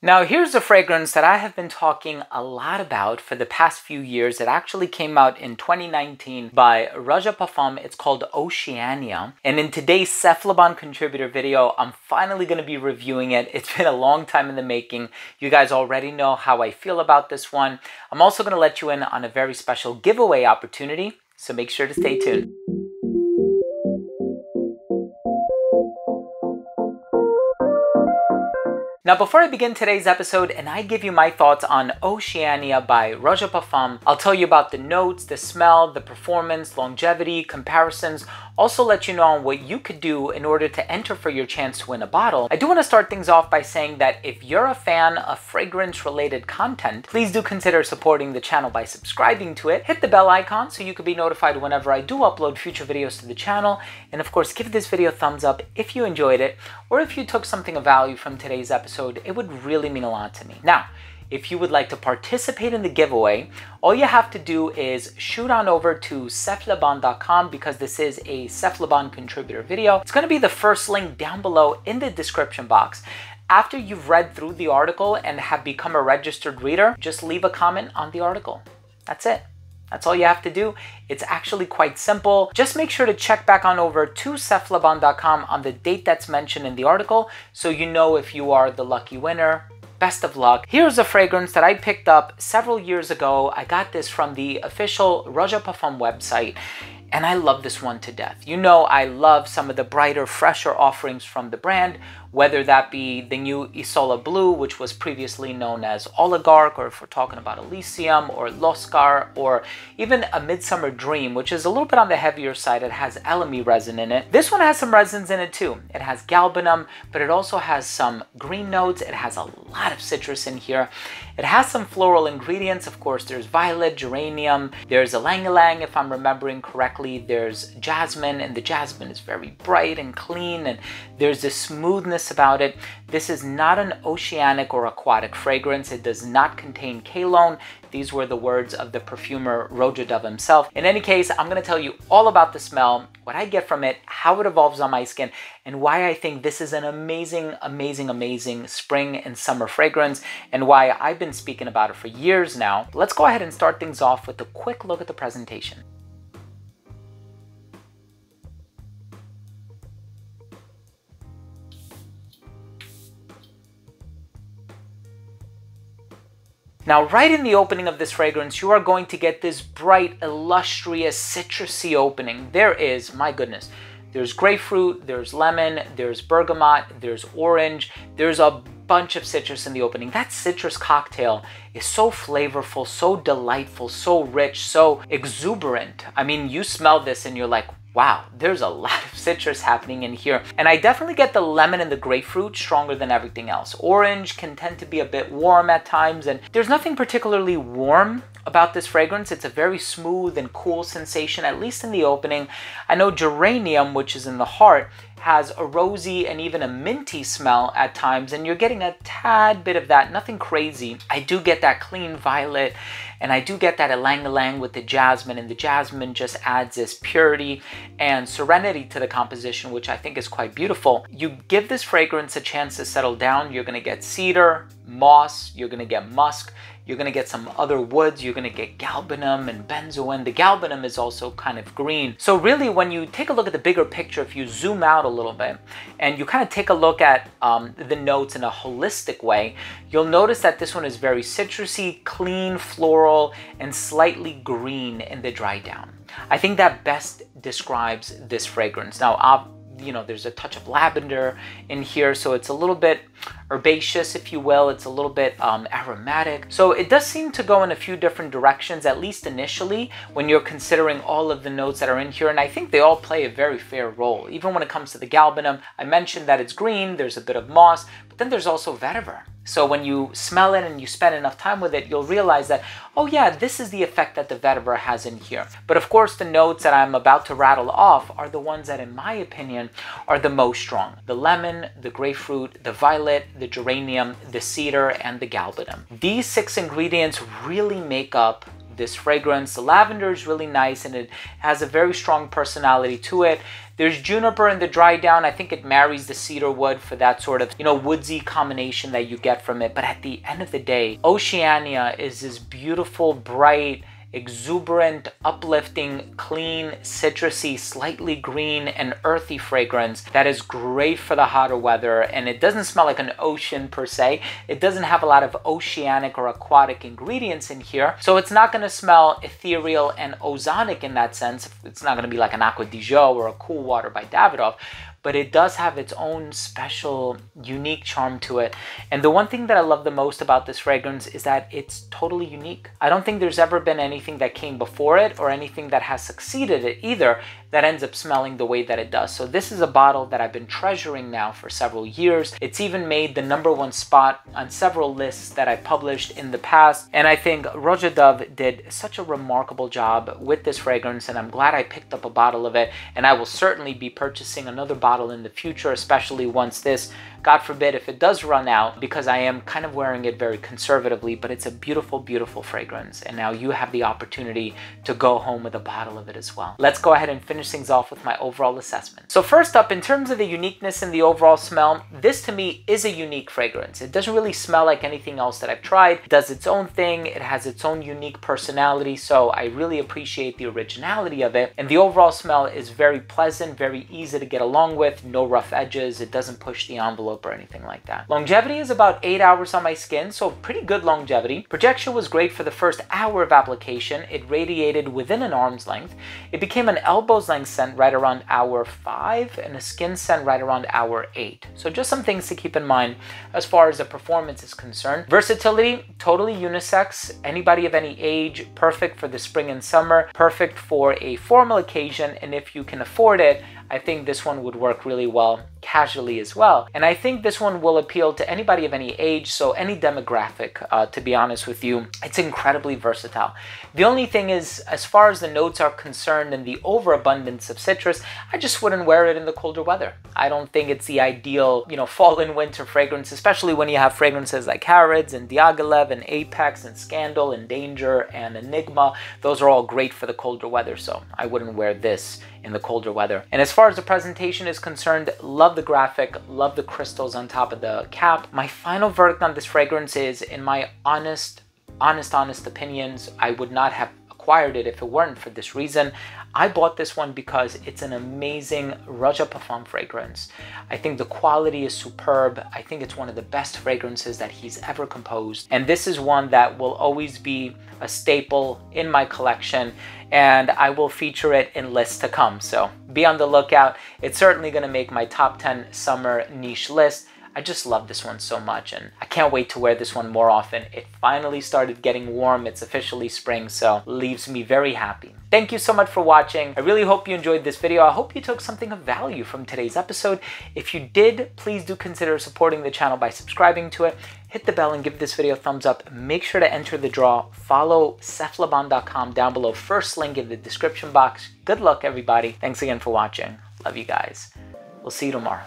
Now here's a fragrance that I have been talking a lot about for the past few years. It actually came out in 2019 by Roja Parfums. It's called Oceania. And in today's Cephalabon contributor video, I'm finally going to be reviewing it. It's been a long time in the making. You guys already know how I feel about this one. I'm also going to let you in on a very special giveaway opportunity, so make sure to stay tuned. Now, before I begin today's episode and I give you my thoughts on Oceania by Roja Parfums, I'll tell you about the notes, the smell, the performance, longevity, comparisons, also let you know on what you could do in order to enter for your chance to win a bottle. I do want to start things off by saying that if you're a fan of fragrance-related content, please do consider supporting the channel by subscribing to it. Hit the bell icon so you can be notified whenever I do upload future videos to the channel. And of course, give this video a thumbs up if you enjoyed it, or if you took something of value from today's episode. It would really mean a lot to me. Now, if you would like to participate in the giveaway, all you have to do is shoot on over to cephalabon.com, because this is a Cephalabon contributor video. It's going to be the first link down below in the description box. After you've read through the article and have become a registered reader, just leave a comment on the article. That's it. That's all you have to do. It's actually quite simple. Just make sure to check back on over to cephalabon.com on the date that's mentioned in the article so you know if you are the lucky winner. Best of luck. Here's a fragrance that I picked up several years ago. I got this from the official Roja Parfums website, and I love this one to death. You know, I love some of the brighter, fresher offerings from the brand, whether that be the new Isola Blue, which was previously known as Oligarch, or if we're talking about Elysium or Loscar, or even a Midsummer Dream, which is a little bit on the heavier side. It has elemi resin in it. This one has some resins in it too. It has galbanum, but it also has some green notes. It has a lot of citrus in here. It has some floral ingredients. Of course, there's violet, geranium, there's ylang-ylang, if I'm remembering correctly. There's jasmine, and the jasmine is very bright and clean, and there's this smoothness about it. This is not an oceanic or aquatic fragrance. It does not contain kalone. These were the words of the perfumer Roja Dove himself. In any case, I'm going to tell you all about the smell, what I get from it, how it evolves on my skin, and why I think this is an amazing, amazing, amazing spring and summer fragrance, and why I've been speaking about it for years now. Let's go ahead and start things off with a quick look at the presentation. Now, right in the opening of this fragrance, you are going to get this bright, illustrious, citrusy opening. There is, my goodness, there's grapefruit, there's lemon, there's bergamot, there's orange, there's a bunch of citrus in the opening. That citrus cocktail is so flavorful, so delightful, so rich, so exuberant. I mean, you smell this and you're like, wow, there's a lot of citrus happening in here. And I definitely get the lemon and the grapefruit stronger than everything else. Orange can tend to be a bit warm at times, and there's nothing particularly warm about this fragrance. It's a very smooth and cool sensation, at least in the opening. I know geranium, which is in the heart, has a rosy and even a minty smell at times, and you're getting a tad bit of that, nothing crazy. I do get that clean violet, and I do get that ylang-ylang with the jasmine, and the jasmine just adds this purity and serenity to the composition, which I think is quite beautiful. You give this fragrance a chance to settle down, you're going to get cedar, moss, you're going to get musk, you're going to get some other woods, you're going to get galbanum and benzoin. The galbanum is also kind of green. So really, when you take a look at the bigger picture, if you zoom out a little bit and you kind of take a look at the notes in a holistic way, you'll notice that this one is very citrusy, clean, floral, and slightly green in the dry down. I think that best describes this fragrance. Now, you know, there's a touch of lavender in here, so it's a little bit herbaceous, if you will. It's a little bit aromatic. So it does seem to go in a few different directions, at least initially, when you're considering all of the notes that are in here. And I think they all play a very fair role. Even when it comes to the galbanum, I mentioned that it's green, there's a bit of moss, but then there's also vetiver. So when you smell it and you spend enough time with it, you'll realize that, oh yeah, this is the effect that the vetiver has in here. But of course, the notes that I'm about to rattle off are the ones that, in my opinion, are the most strong. The lemon, the grapefruit, the violet, the geranium, the cedar, and the galbanum. These 6 ingredients really make up this fragrance. The lavender is really nice and it has a very strong personality to it. There's juniper in the dry down. I think it marries the cedar wood for that sort of, woodsy combination that you get from it. But at the end of the day, Oceania is this beautiful, bright, exuberant, uplifting, clean, citrusy, slightly green and earthy fragrance that is great for the hotter weather. And it doesn't smell like an ocean per se. It doesn't have a lot of oceanic or aquatic ingredients in here. So it's not going to smell ethereal and ozonic in that sense. It's not going to be like an Aqua di Gio or a Cool Water by Davidoff. But it does have its own special, unique charm to it. And the one thing that I love the most about this fragrance is that it's totally unique. I don't think there's ever been anything that came before it or anything that has succeeded it either that ends up smelling the way that it does. So this is a bottle that I've been treasuring now for several years. It's even made the #1 spot on several lists that I published in the past. And I think Roja Dove did such a remarkable job with this fragrance, and I'm glad I picked up a bottle of it. And I will certainly be purchasing another bottle in the future, especially once this, God forbid, if it does run out, because I am kind of wearing it very conservatively. But it's a beautiful, beautiful fragrance. And now you have the opportunity to go home with a bottle of it as well. Let's go ahead and finish things off with my overall assessment. So first up, in terms of the uniqueness and the overall smell, this to me is a unique fragrance. It doesn't really smell like anything else that I've tried. It does its own thing. It has its own unique personality. So I really appreciate the originality of it. And the overall smell is very pleasant, very easy to get along with, no rough edges. It doesn't push the envelope or anything like that. Longevity is about 8 hours on my skin, so pretty good longevity. Projection was great for the first hour of application. It radiated within an arm's length. It became an elbow's length scent right around hour 5 and a skin scent right around hour 8. So just some things to keep in mind as far as the performance is concerned. Versatility, totally unisex. Anybody of any age, perfect for the spring and summer, perfect for a formal occasion, and if you can afford it, I think this one would work really well casually as well. And I think this one will appeal to anybody of any age, so any demographic, to be honest with you. It's incredibly versatile. The only thing is, as far as the notes are concerned and the overabundance of citrus, I just wouldn't wear it in the colder weather. I don't think it's the ideal, fall and winter fragrance, especially when you have fragrances like Harrods and Diaghilev and Apex and Scandal and Danger and Enigma. Those are all great for the colder weather, so I wouldn't wear this in the colder weather. And as far as the presentation is concerned, love the graphic, love the crystals on top of the cap. My final verdict on this fragrance is, in my honest opinions, I would not have acquired it if it weren't for this reason. I bought this one because it's an amazing Roja Parfums fragrance. I think the quality is superb. I think it's one of the best fragrances that he's ever composed. And this is one that will always be a staple in my collection, and I will feature it in lists to come. So be on the lookout. It's certainly going to make my top 10 summer niche list. I just love this one so much, and I can't wait to wear this one more often. It finally started getting warm. It's officially spring, so leaves me very happy. Thank you so much for watching. I really hope you enjoyed this video. I hope you took something of value from today's episode. If you did, please do consider supporting the channel by subscribing to it. Hit the bell and give this video a thumbs up. Make sure to enter the draw. Follow seflaban.com down below. First link in the description box. Good luck, everybody. Thanks again for watching. Love you guys. We'll see you tomorrow.